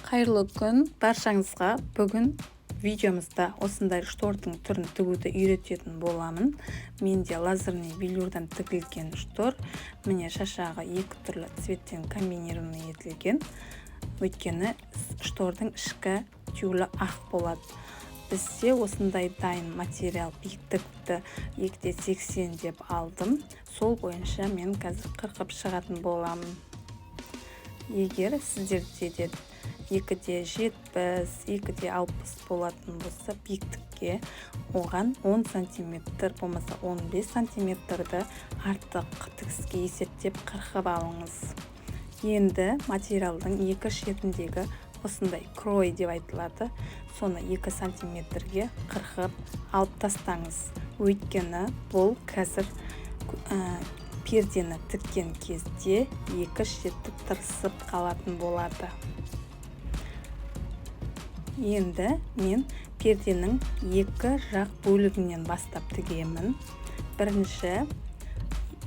Қайырлы күн баршаңызға. Бүгін видеомызда осындай штордың түрін тігуді үйрететін боламын. Менде лазерный велюрдан тігілген штор. Міне шашағы екі түрлі цветтен комбинированный етілген. Өйткені штордың ішкі тюлі ақ болады. Бізде осындай дайын материал биіктікті 2,80 деп алдым. Сол бойынша мен қазір қырқып шығатын боламын. Егер сіздерде де 2,70, 2,60 болатын болса, биіктікке оған 10 см, болмаса 15 см-ді артық тігіске есептеп қырқып алыңыз. Енді материалдың екі шетіндегі осындай крой деп айтылады, соны 2 см-ге қырқып алып тастаңыз. Өйткені бұл қазір пердені тіккен кезде екі шеті тырысып қалатын болады. Енді мен перденің екі жақ бөлігінен бастап тігемін.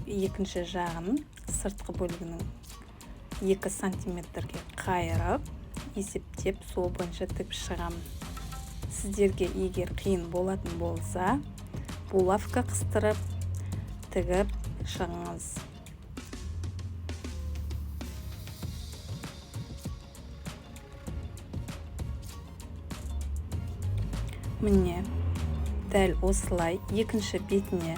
Екінші жағын сыртқы бөлігінің 2 см-ге қайырып, есептеп сол бойынша тігіп шығамын. Сіздерге егер қиын болатын болса, булавка қыстырып тігіп шығыңыз. Міне, дәл осылай екінші бетіне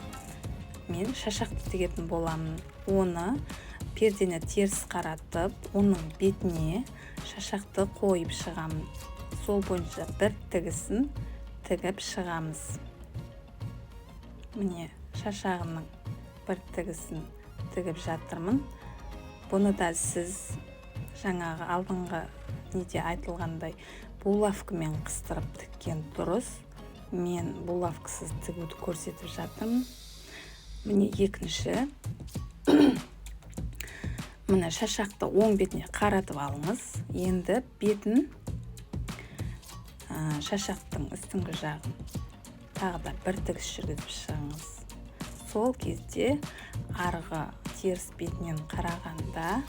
мен шашақты тігетін боламын. Оны пердені теріс қаратып, оның бетіне шашақты қойып шығамын. Сол бойынша бір тігісін тігіп шығамыз. Міне, шашағының бір тігісін тігіп жатырмын. Бұны да сіз жаңағы алдыңғы неде айтылғандай булавкамен қыстырып тіккен дұрыс. Мен булавкасыз тігуді көрсетіп жатырмын. Міне екінші. Міне шашақты оң бетіне қаратып алыңыз. Енді бетін шашақтың үстіңгі жағын тағы да бір тігіс жүргізіп шығыңыз. Сол кезде арғы теріс бетінен қарағанда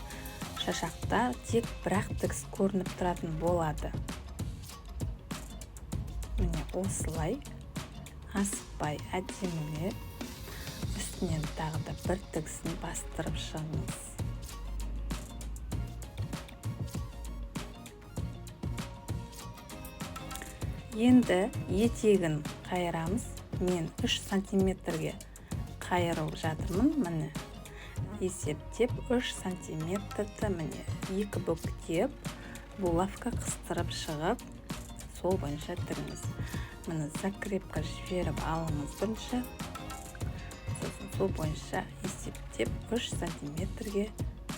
шашақта тек бір-ақ тігіс көрініп тұратын болады. Міне осылай асықпай әдемілеп үстінен тағы да бір тігісін бастырып шығыңыз. Енді етегін қайырамыз. Мен 3 см-ге қайырып жатырмын. Міне есептеп 3 см-ді міне екі бүктеп булавка қыстырып шығып, сол бойынша тігіңіз. Міне закрепка жіберіп алыңыз бірінші. Сосын сол бойынша есептеп 3 см-ге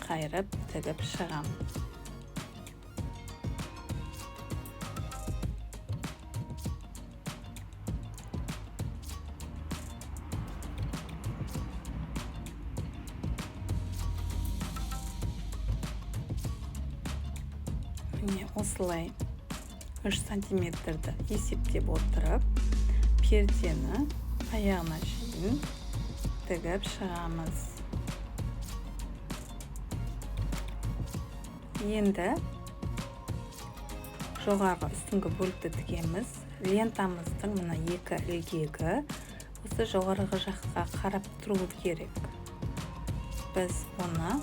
қайырып тігіп шығамын. Міне осылай 3 см-ді есептеп отырып, пердені аяғына шейін тігіп шығамыз. Енді жоғарғы үстіңгі бөлікті тігеміз. Лентамыздың мына екі ілгегі осы жоғарғы жаққа қарап тұру керек. Біз оны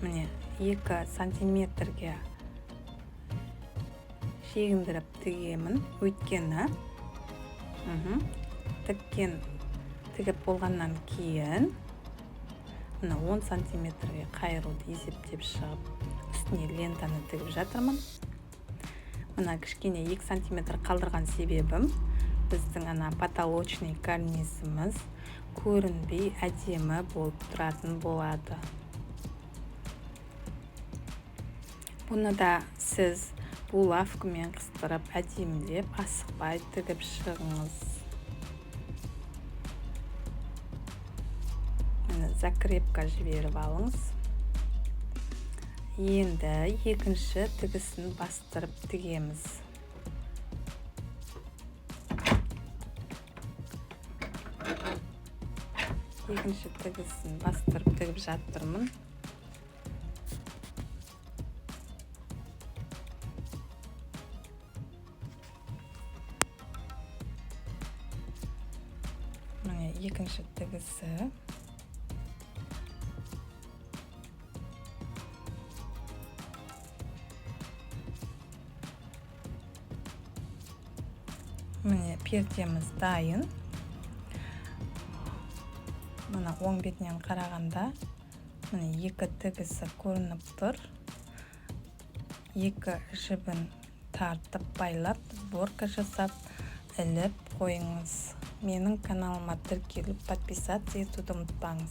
міне 2 см-ге шегіндіріп тігемін. Өйткені тігіп болғаннан кейін 10 см-ге қайыруды есептеп шығып, үстіне лентаны тігіп жатырмын. Мына кішкене 2 см қалдырған себебім, біздің потолочный карнизіміз көрінбей әдемі болып тұратын болады. Бұны да сіз булавкамен қыстырып әдемілеп асықпай тігіп шығыңыз. Міне закрепка жіберіп алыңыз. Енді екінші тігісін бастырып тігеміз. екінші тігісін бастырып тігіп жатырмын. екінші тігісі. Міне пердеміз дайын. Мына оң бетінен қарағанда міне екі тігісі көрініп тұр. Екі жібін тартып байлап, сборка жасап, іліп қойыңыз. Менің каналыма тіркеліп подписаться етуді ұмытпаңыз.